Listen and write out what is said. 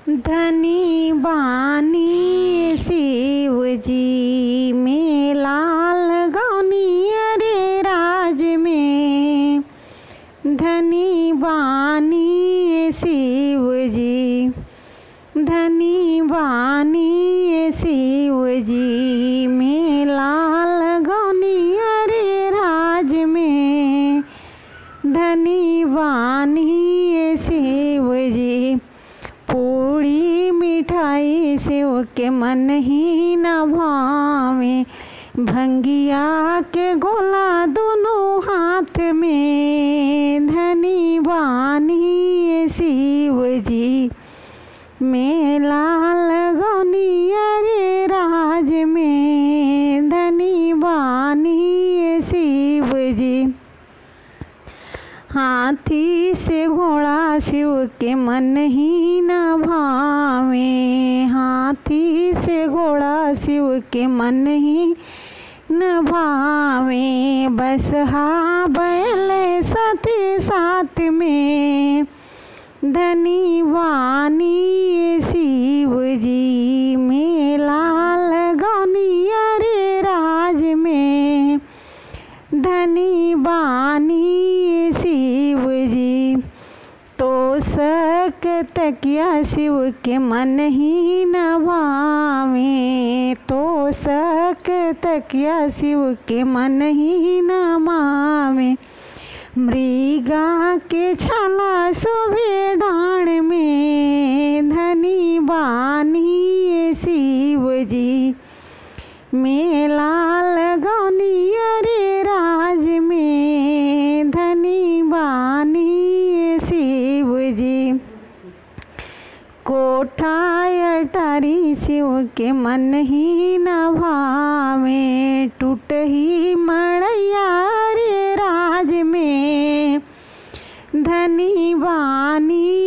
धनी बानी शिव जी मेला लगौनी अरे राज में। धनी बानी शिव जी, धनी बानी शिव जी मेला लगौनी अरे राज में। धनी बानी शिव जी पूड़ी मिठाई शिव के मन ही न भावे। भंगिया के गोला दोनों हाथ में। धनी बानी शिव जी मेला लगौनी अरे राज में। धनी बानी शिव जी हाथी से घोड़ा शिव के मन ही न भावे। हाथी से घोड़ा शिव के मन ही न भावे। बसहा बैल साथी साथ में। धनी बानी शिव जी मेला लगौनी अरे राज में। धनी बानी शिव जी तो सक तकिया शिव के मन ही न भावे। तो सक तकिया शिव के मन ही न भावे। मृगा के छाला शोभे डाँड़ में। धनी बानी शिव जी मेला लगौनी अरे राज में। धनी बानी शिव जी कोठा अटारी शिव के मन ही न भावे। टूट ही मड़ैया रे राज में। धनी बानी